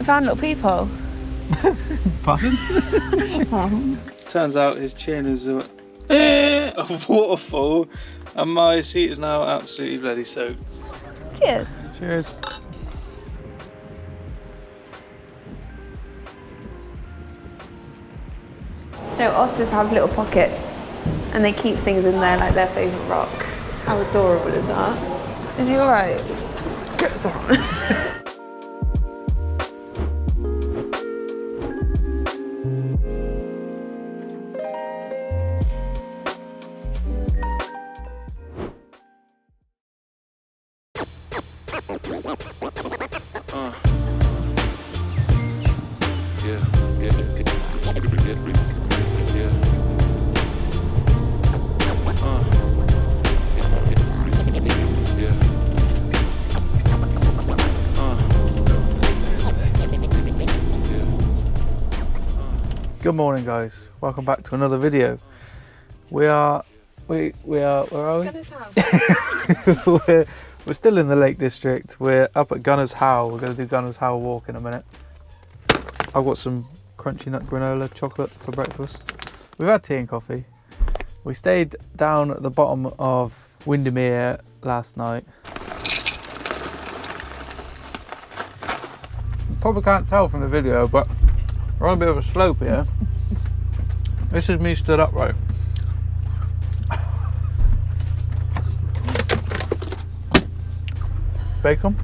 We found little peephole. Pardon? Turns out his chin is a waterfall and my seat is now absolutely bloody soaked. Cheers. Cheers. So otters have little pockets and they keep things in there like their favourite rock. How adorable is that? Is he alright? Get down. Good morning, guys. Welcome back to another video. We are where are we? Gummers Howe. we're still in the Lake District. We're up at Gummers Howe. We're going to do Gummers Howe walk in a minute. I've got some crunchy nut granola chocolate for breakfast. We've had tea and coffee. We stayed down at the bottom of Windermere last night. You probably can't tell from the video, but we're on a bit of a slope here. This is me stood upright. Bacon.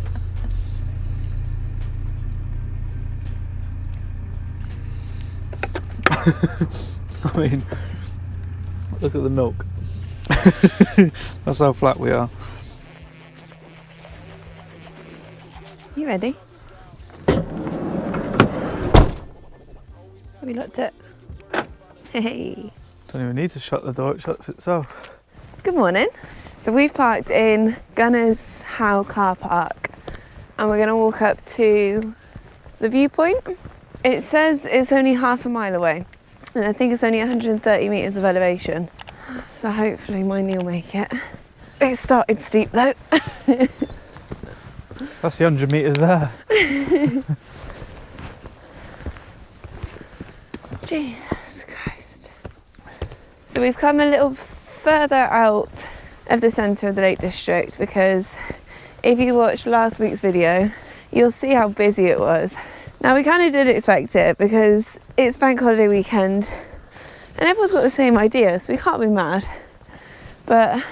I mean, look at the milk. That's how flat we are. You ready? Have you looked at? Hey. Don't even need to shut the door, it shuts itself. Good morning. So we've parked in Gummers Howe car park and we're going to walk up to the viewpoint. It says it's only half a mile away and I think it's only 130 metres of elevation. So hopefully my knee will make it. It started steep though. That's the 100 metres there. Jesus Christ. So we've come a little further out of the centre of the Lake District because if you watched last week's video, you'll see how busy it was. Now we kind of did expect it because it's bank holiday weekend and everyone's got the same idea, so we can't be mad. But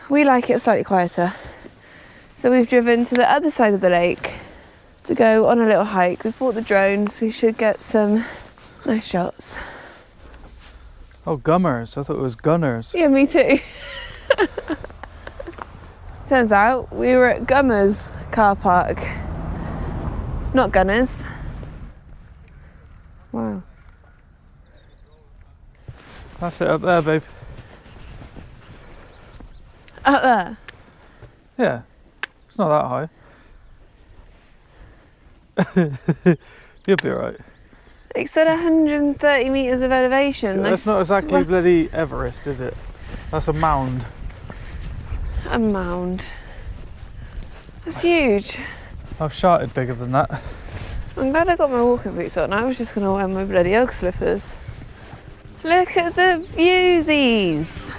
we like it slightly quieter. So we've driven to the other side of the lake to go on a little hike. We've bought the drones, we should get some nice shots. Oh, Gummers. I thought it was Gunners. Yeah, me too. Turns out we were at Gummers car park, not Gunners. Wow. That's it up there, babe. Up there? Yeah. It's not that high. You'll be alright. It said 130 metres of elevation. That's not exactly bloody Everest, is it? That's a mound. A mound. That's huge. I've shouted bigger than that. I'm glad I got my walking boots on. I was just going to wear my bloody Ugg slippers. Look at the viewsies.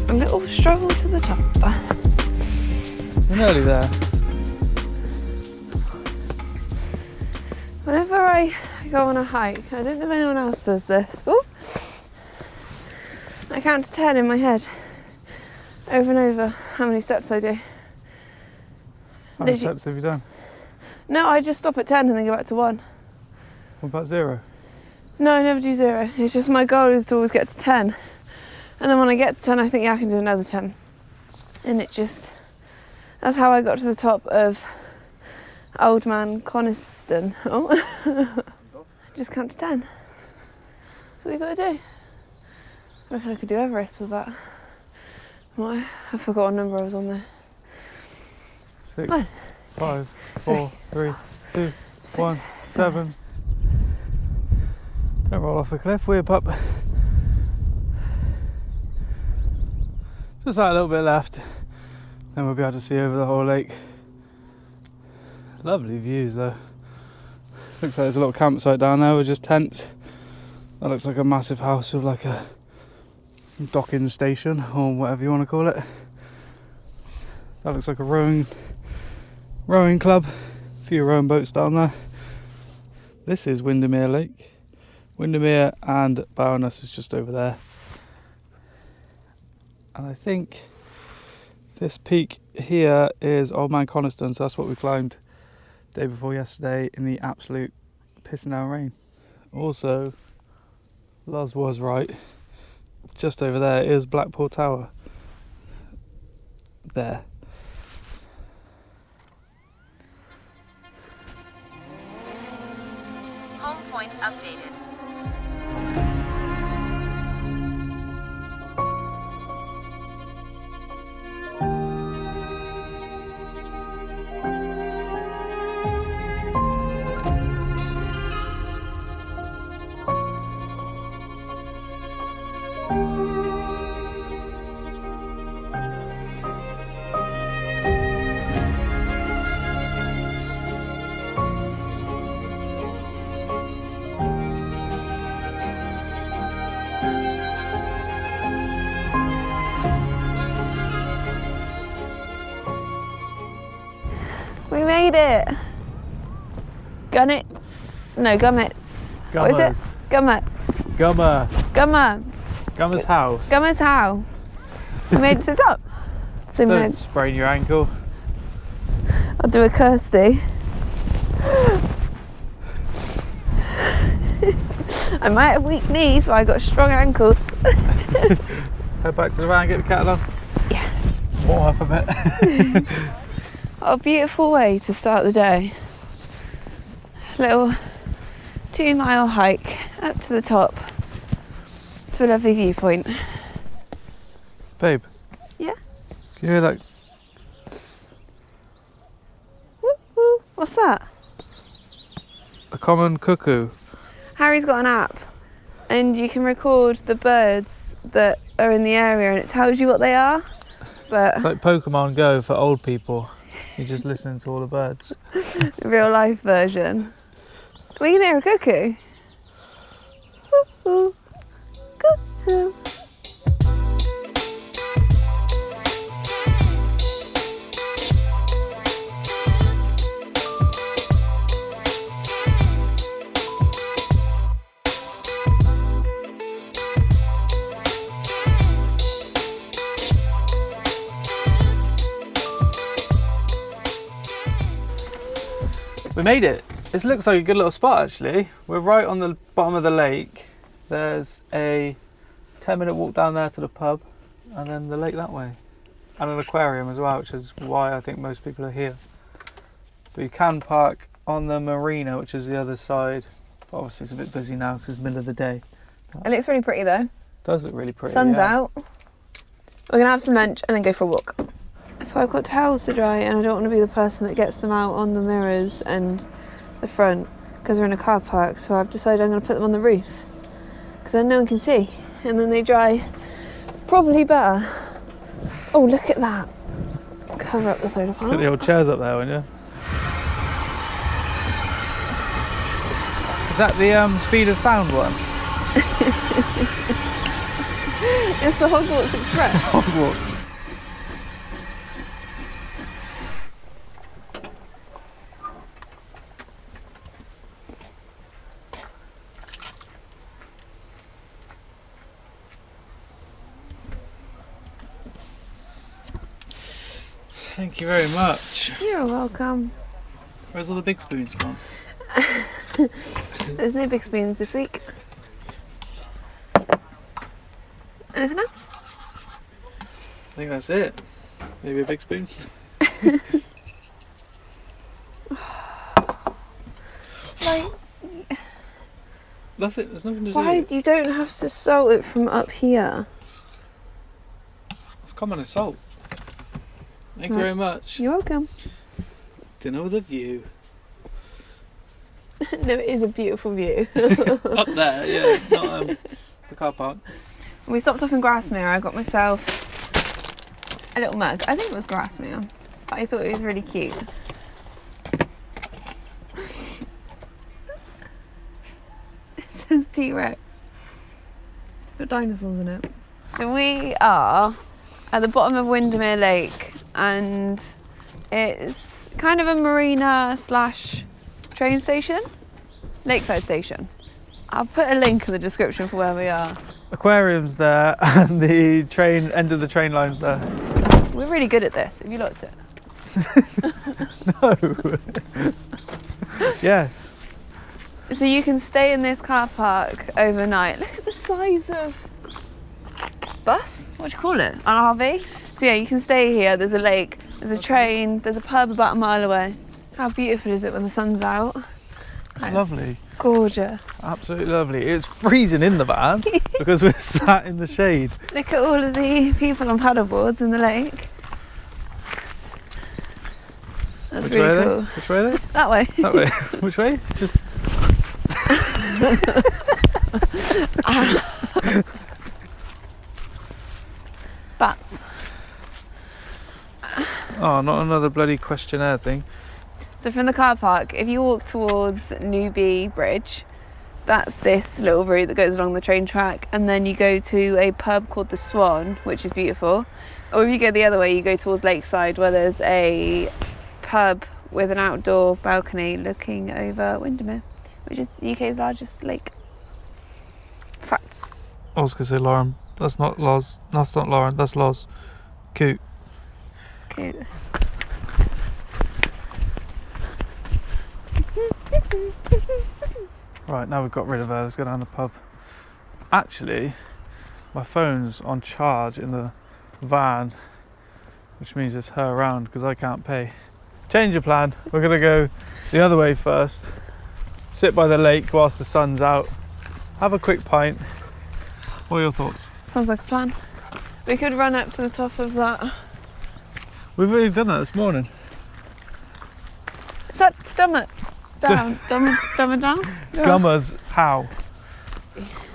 A little stroll to the top. We're nearly there. Whenever I go on a hike, I don't know if anyone else does this. Ooh. I count to 10 in my head, over and over, how many steps I do. How many steps have you done? No, I just stop at 10 and then go back to 1. What about 0? No, I never do 0. It's just my goal is to always get to 10. And then when I get to 10, I think, yeah, I can do another 10. And it just, that's how I got to the top of Old Man Coniston. Oh, just count to 10. That's what you got to do. I reckon I could do Everest with that. What? I forgot what number I was on there. 6, 1, 5, 4, 3, 2, 1, 7. Don't roll off the cliff, we're up. Just that little bit left, then we'll be able to see over the whole lake. Lovely views though. Looks like there's a little campsite down there with just tents. That looks like a massive house with like a docking station or whatever you want to call it. That looks like a rowing club. A few rowing boats down there. This is Windermere Lake. Windermere and Baroness is just over there. And I think this peak here is Old Man Coniston, so that's what we climbed day before yesterday in the absolute pissing down rain. Also, Loz was right. Just over there is Blackpool Tower. There. Home point updated. We made it. Gunnets. No, Gummets. What is Gummers. it? Gummets. Gummer. Gummers Howe. Gummers Howe. We made it to the top. So Don't sprain your ankle. I'll do a Kirsty. I might have weak knees, but I got strong ankles. Head back to the van, get the kettle on. Yeah. Warm up a bit. What a beautiful way to start the day. Little 2-mile hike up to the top to a lovely viewpoint. Babe. Yeah? Can you hear that? Woo woo. What's that? A common cuckoo. Harry's got an app and you can record the birds that are in the area and it tells you what they are. But It's like Pokemon Go for old people. You just listen to all the birds. the real life version. We can hear a cuckoo. Woo woo. Cuckoo. We made it. This looks like a good little spot actually. We're right on the bottom of the lake. There's a 10-minute walk down there to the pub and then the lake that way. And an aquarium as well, which is why I think most people are here. But you can park on the marina, which is the other side. But obviously it's a bit busy now because it's middle of the day. It looks really pretty though. Does look really pretty. Sun's yeah. out. We're gonna have some lunch and then go for a walk. So I've got towels to dry and I don't want to be the person that gets them out on the mirrors and the front because we're in a car park, so I've decided I'm going to put them on the roof because then no one can see and then they dry probably better. Oh, look at that. Cover up the solar Put the panel. old chairs up there, won't you? Is that the speed of sound one? It's the Hogwarts Express. Hogwarts. Thank you very much. You're welcome. Where's all the big spoons gone? There's no big spoons this week. Anything else? I think that's it. Maybe a big spoon. Like, That's it. There's nothing to why do. you don't have to salt it from up here? It's common as salt. Thank you Right. very much. You're welcome. Dinner with a view. No, it is a beautiful view. Up there, yeah. Not the car park. We stopped off in Grasmere. I got myself a little mug. I think it was grass meal, but I thought it was really cute. It says T-Rex. Got dinosaurs in it. So we are at the bottom of Windermere Lake, and it's kind of a marina slash train station, Lakeside station. I'll put a link in the description for where we are. Aquarium's there, and the end of the train line's there. We're really good at this. Have you looked at it? No. Yes. So you can stay in this car park overnight. Look at the size of bus. What do you call it? An RV. So yeah, you can stay here. There's a lake. There's a train. There's a pub about a mile away. How beautiful is it when the sun's out? It's lovely. Gorgeous. Absolutely lovely. It's freezing in the van because we're sat in the shade. Look at all of the people on paddleboards in the lake. That's Which way really are cool. they? Which way are they? That way. That way. Which way? Just. Bats. Oh, not another bloody questionnaire thing. So from the car park, if you walk towards Newby Bridge, that's this little route that goes along the train track, and then you go to a pub called the Swan, which is beautiful. Or if you go the other way, you go towards Lakeside, where there's a pub with an outdoor balcony looking over Windermere, which is the UK's largest lake. Facts. I was going to say Lauren. That's not Loz. That's not Lauren. That's Loz. Cute. Cute. Right, now we've got rid of her. Let's go down the pub. Actually, my phone's on charge in the van, which means it's her around because I can't pay. Change of plan. We're going to go the other way first. Sit by the lake whilst the sun's out. Have a quick pint. What are your thoughts? Sounds like a plan. We could run up to the top of that. We've already done that this morning. Is that Dumber down? Dumber down? Yeah. Gummers Howe.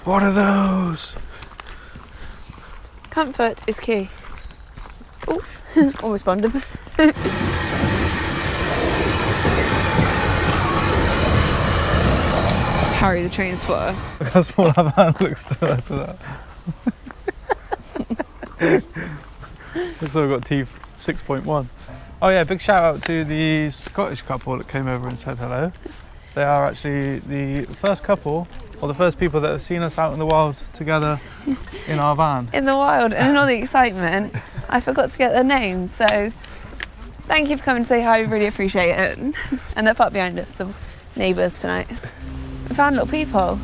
What are those? Comfort is key. Oh, almost bombed him. Harry the train spotter. Look how small our van looks to that. That's why we've got T6.1. Oh yeah, big shout out to the Scottish couple that came over and said hello. They are actually the first couple, or the first people that have seen us out in the wild together in our van. In the wild, and in all the excitement, I forgot to get their names, so thank you for coming to say hi, we really appreciate it. And they're parked behind us, some neighbours tonight. We found little peephole.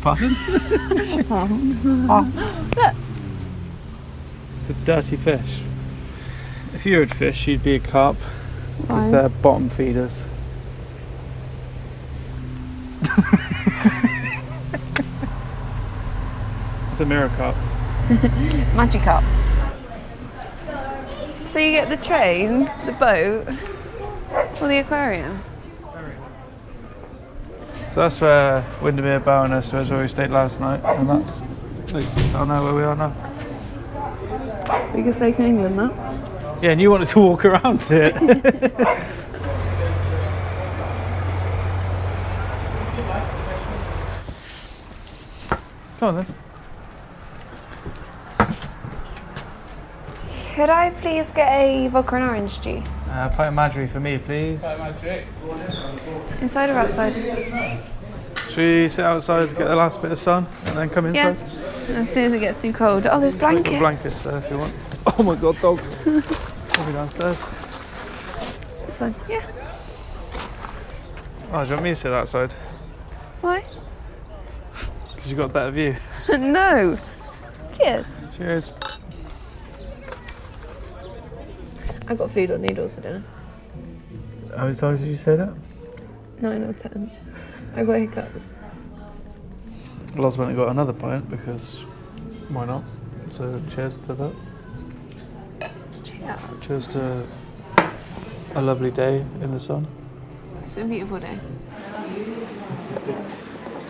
Pardon? Oh. Look. It's a dirty fish. If you would fish, you'd be a carp, because Why? they're bottom feeders. It's a mirror carp. Magic carp. So you get the train, the boat, or the aquarium? So that's where Windermere Baroness was, where we stayed last night, and that's down there where we are now. Biggest lake in England, that. Yeah, and you wanted to walk around it. Come on then. Could I please get a vodka and orange juice? Pint of Marjorie for me, please. Inside or outside? Should we sit outside to get the last bit of sun and then come inside? Yeah. As soon as it gets too cold. Oh, there's blankets. Blankets there if you want. Oh my god, dog. I'll be downstairs. So, yeah. Oh, do you want me to sit outside? Why? Because you've got a better view. No. Cheers. Cheers. I got food or noodles for dinner. How many times did you say that? 9 or 10. I got hiccups. Loz went and got another pint because why not? So cheers to that. Cheers. Cheers to a lovely day in the sun. It's been a beautiful day.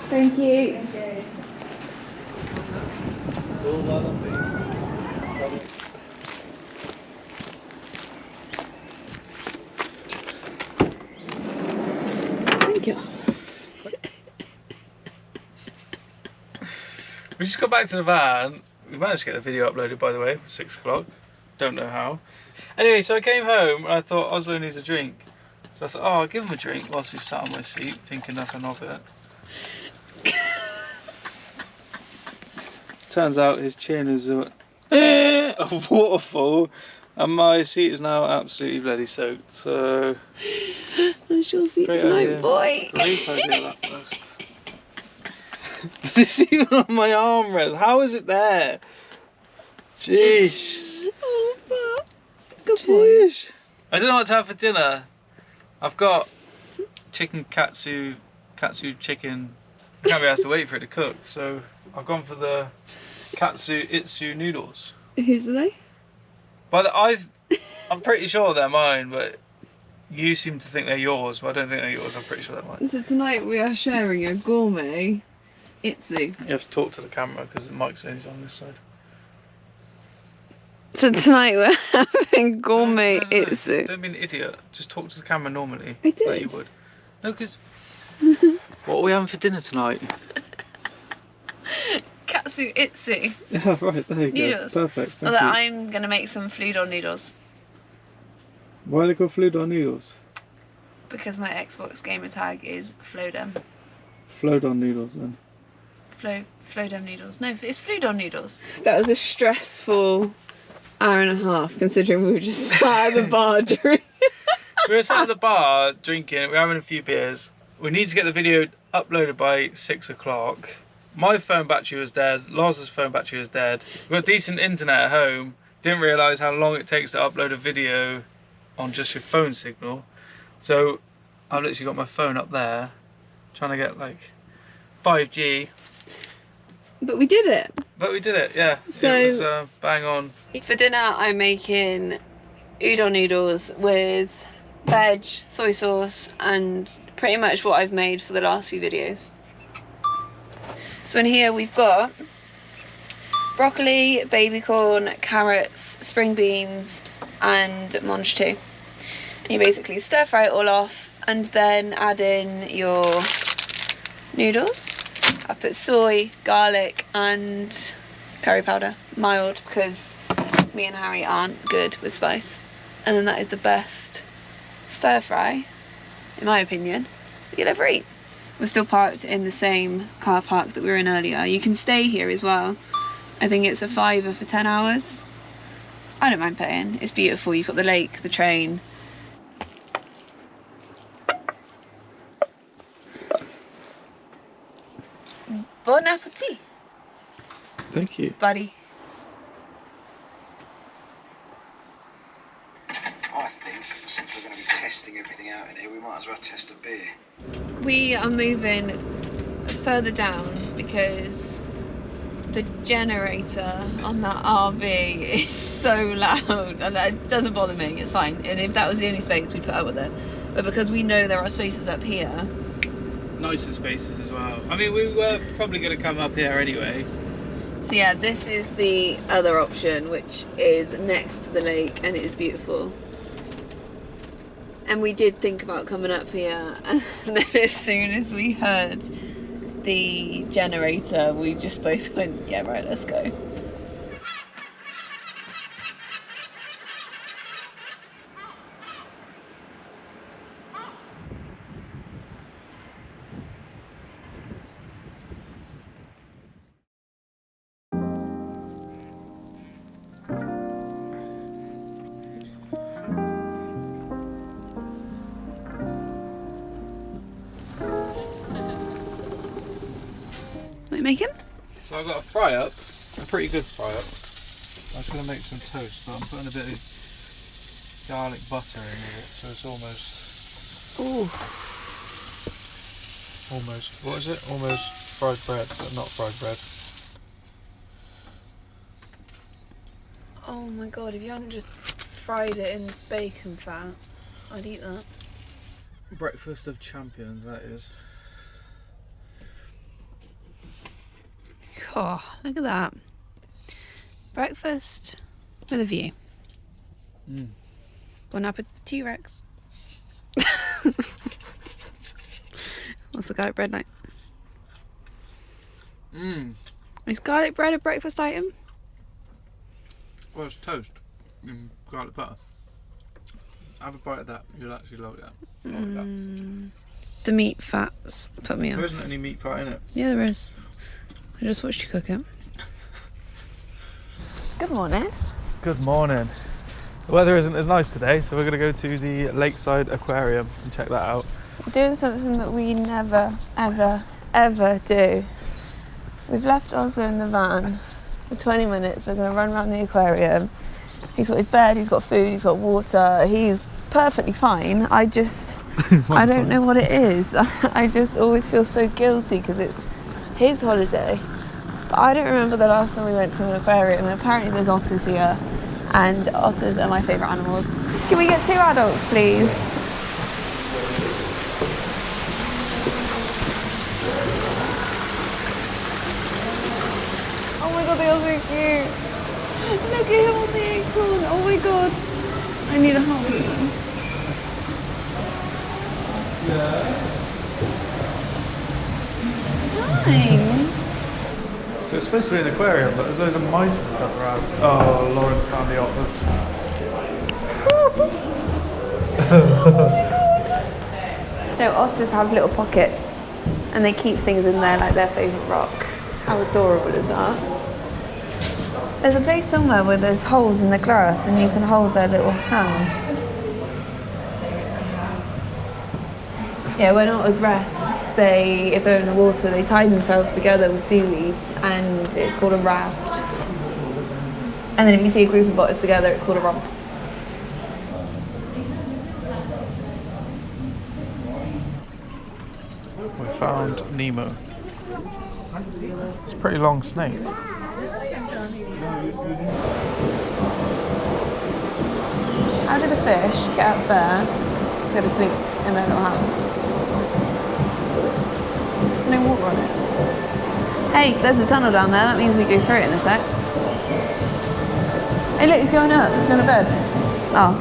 Thank you. We just got back to the van. We managed to get the video uploaded, by the way, 6 o'clock. Don't know how. Anyway, so I came home and I thought Oslo needs a drink. So I thought, oh, I'll give him a drink whilst he's sat on my seat, thinking nothing of it. Turns out his chin is a waterfall and my seat is now absolutely bloody soaked. So That's your seat tonight, boy. Great idea that was. This even on my armrest. How is it there? Jeez. Oh, fuck. Good Jeez. I don't know what to have for dinner. I've got chicken katsu chicken. I can't be asked to wait for it to cook, so I've gone for the katsu itsu noodles. Whose are they? But I'm pretty sure they're mine, but you seem to think they're yours, but I don't think they're yours. I'm pretty sure they're mine. So tonight we are sharing a gourmet itsu. You have to talk to the camera because the mic's only on this side. So tonight we're having gourmet No. itsu. Don't be an idiot. Just talk to the camera normally. I did. Like you would. No, because... What are we having for dinner tonight? Katsu itsu. Yeah, right, there you Noodles. go. Perfect, thank Although you. I'm going to make some fludon noodles Why are they called Fludon noodles? because my Xbox gamer tag is Flodem. Flodon noodles then. Flodem noodles. No, it's fludon noodles. That was a stressful hour and a half considering we were just sat at the bar drinking. We were sat at the bar drinking, we're having a few beers. We need to get the video uploaded by 6 o'clock. My phone battery was dead, Loz's phone battery was dead. We've got decent internet at home. Didn't realise how long it takes to upload a video on just your phone signal. So I've literally got my phone up there, trying to get like 5G. But we did it. But we did it, yeah. So- it was bang on. For dinner I'm making udon noodles with veg, soy sauce and pretty much what I've made for the last few videos. So in here we've got broccoli, baby corn, carrots, spring beans and mange two. And you basically stir fry it all off and then add in your noodles. I put soy, garlic and curry powder, mild because me and Harry aren't good with spice. And then that is the best stir fry, in my opinion, that you'll ever eat. We're still parked in the same car park that we were in earlier. You can stay here as well. I think it's a £5 for 10 hours. I don't mind paying. It's beautiful. You've got the lake, the train. Bon appetit, Thank you. buddy. I think since we're going to be testing everything out in here, we might as well test a beer. We are moving further down because the generator on that RV is so loud, and that doesn't bother me, it's fine. And if that was the only space, we'd put up with it. But because we know there are spaces up here. Nicer spaces as well. I mean, we were probably going to come up here anyway. So yeah, this is the other option, which is next to the lake, and it is beautiful. And we did think about coming up here, and then as soon as we heard the generator, we just both went, yeah, right, let's go. What are you making? So I've got a fry up, a pretty good fry up. I was going to make some toast, but I'm putting a bit of garlic butter in with it, so it's almost, Ooh. what is it? Almost fried bread, but not fried bread. Oh my god, if you hadn't just fried it in bacon fat, I'd eat that. Breakfast of champions, that is. Oh, look at that. Breakfast with a view. Mm. Bon appetit, Rex. What's the garlic bread like? Mmm. Is garlic bread a breakfast item? Well, it's toast and garlic butter. Have a bite of that. You'll actually love that. The meat fats put me off. There isn't any meat fat in it. Yeah, there is. I just watched you cook it. Good morning. Good morning. The weather isn't as nice today, so we're going to go to the Lakeside Aquarium and check that out. Doing something that we never, ever, ever do. We've left Oslo in the van for 20 minutes. We're going to run around the aquarium. He's got his bed, he's got food, he's got water. He's perfectly fine. I don't know what it is. I just always feel so guilty because it's his holiday. But I don't remember the last time we went to an aquarium, and apparently there's otters here, and otters are my favourite animals. Can we get 2 adults, please? Oh my god, they are so cute. Look at him on the acorn. Oh my god. I need a harvest mouse. Hi. So it's supposed to be an aquarium, but there's loads of mice and stuff around. Oh, Lawrence found the otters. No, otters have little pockets and they keep things in there like their favourite rock. How adorable is that? There's a place somewhere where there's holes in the glass and you can hold their little hands. Yeah, when otters rest, if they're in the water, they tie themselves together with seaweed and it's called a raft. And then if you see a group of otters together, it's called a romp. We found Nemo. It's a pretty long snake. How did the fish get up there to go to sleep in their little house? No water on it. Hey, there's a tunnel down there. That means we go through it in a sec. Hey, look, he's going up. He's going to bed. Oh,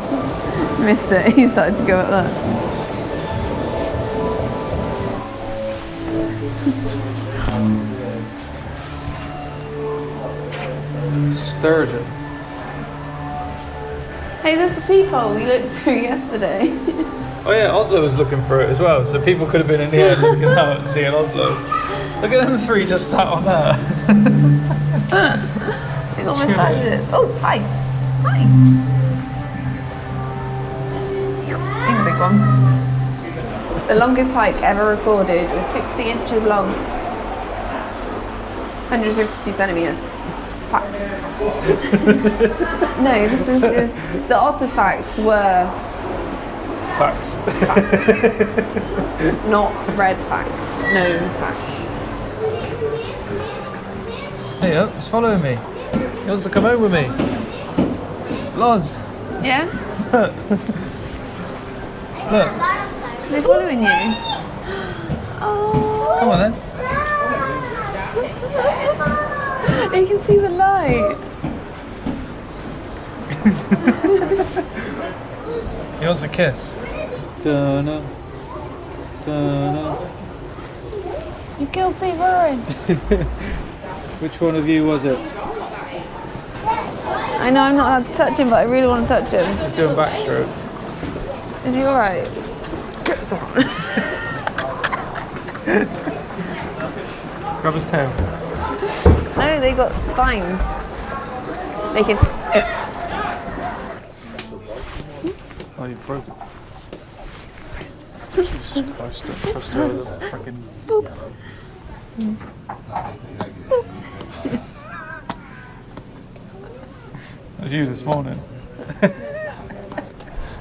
missed it. He started to go up there. Sturgeon. Hey, there's the peephole we looked through yesterday. Oh yeah, Oslo was looking for it as well, so people could have been in the air looking out and seeing Oslo. Look at them 3 just sat on there. They got moustaches. Oh, hi. Hi. He's a big one. The longest pike ever recorded was 60 inches long. 152 centimetres. Facts. No, this is just... The otter facts were... Facts. Not red facts. No facts. Hey, it's following me. He wants to come home with me. Loz. Yeah? Look. Is he following you? Oh. Come on then. You can see the light. He wants a kiss. Dunno. Dunno. You killed Steve Irwin. Which one of you was it? I know I'm not allowed to touch him, but I really want to touch him. He's doing backstroke. Is he alright? Grab his tail. No, they got spines. They can... Oh, you broke it. Jesus Christ. Jesus Christ, don't trust her with a fucking... Boop. That was you this morning.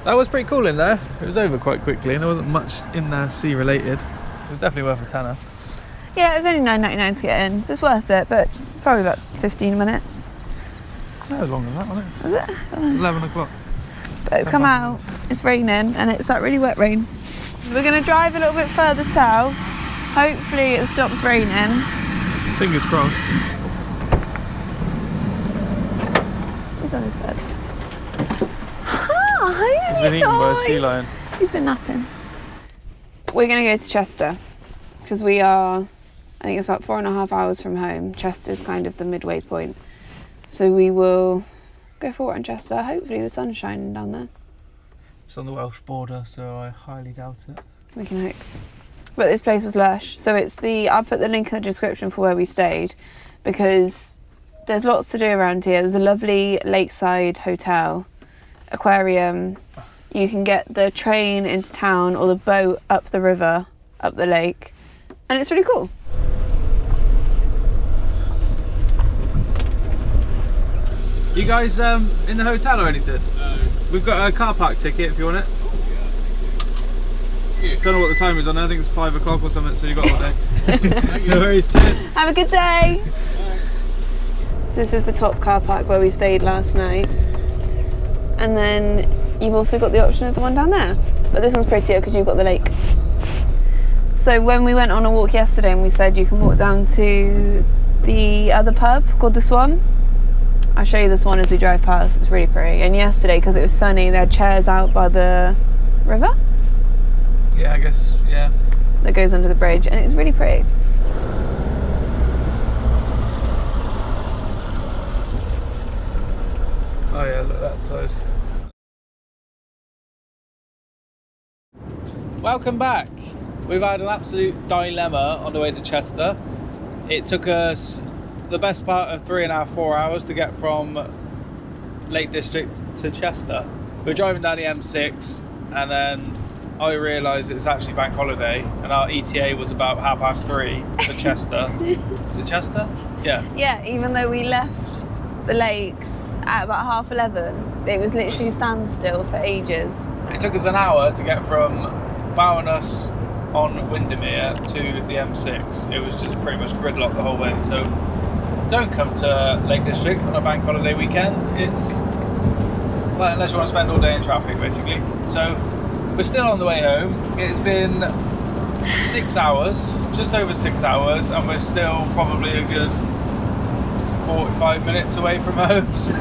That was pretty cool in there. It was over quite quickly and there wasn't much in there sea related. It was definitely worth a tenner. Yeah, it was only $9.99 to get in, so it's worth it, but probably about 15 minutes. That was longer than that, wasn't it? Was it? It was 11 o'clock. But it'll come out, it's raining, and it's that really wet rain. We're going to drive a little bit further south. Hopefully it stops raining. Fingers crossed. He's on his bed. Hi, He's been eaten by a sea lion. He's been napping. We're going to go to Chester because we are think it's about 4.5 hours from home. Chester's kind of the midway point. So we will go for a walk in Chester. Hopefully the sun's shining down there. It's on the Welsh border, so I highly doubt it. We can hope. But this place was lush. So I'll put the link in the description for where we stayed, because there's lots to do around here. There's a lovely lakeside hotel, aquarium. You can get the train into town or the boat up the river, up the lake. And it's really cool. You guys in the hotel or anything? No. We've got a car park ticket if you want it. Yeah. Don't know what the time is on there. I think it's 5 o'clock or something, so you got all day. No worries, cheers. Have a good day. So this is the top car park where we stayed last night. And then you've also got the option of the one down there. But this one's prettier because you've got the lake. So when we went on a walk yesterday and we said you can walk down to the other pub called the Swan. I'll show you the Swan as we drive past. It's really pretty. And yesterday, because it was sunny, they had chairs out by the river. Yeah, I guess, yeah. That goes under the bridge, and it's really pretty. Oh yeah, look at that side. Welcome back. We've had an absolute dilemma on the way to Chester. It took us the best part of 3.5, 4 hours to get from Lake District to Chester. We were driving down the M6 and then I realised it's actually bank holiday and our ETA was about 3:30 for Chester. Is it Chester? Yeah. Yeah, even though we left the lakes at about 11:30, it was literally standstill for ages. It took us an hour to get from Bowness on Windermere to the M6. It was just pretty much gridlocked the whole way. So don't come to Lake District on a bank holiday weekend. It's, well, unless you want to spend all day in traffic, basically. So we're still on the way home. It's been 6 hours, just over 6 hours, and we're still probably a good 45 minutes away from home. So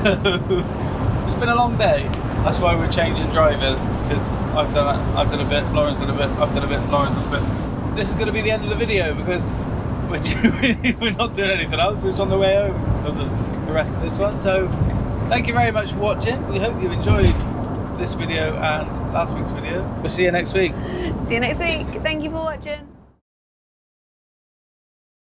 it's been a long day. That's why we're changing drivers, because I've done a bit, Lauren's done a bit, I've done a bit, Lauren's done a bit. This is going to be the end of the video because we're not doing anything else. We're just on the way home for the rest of this one. So thank you very much for watching. We hope you enjoyed this video and last week's video. We'll see you next week. See you next week. Thank you for watching.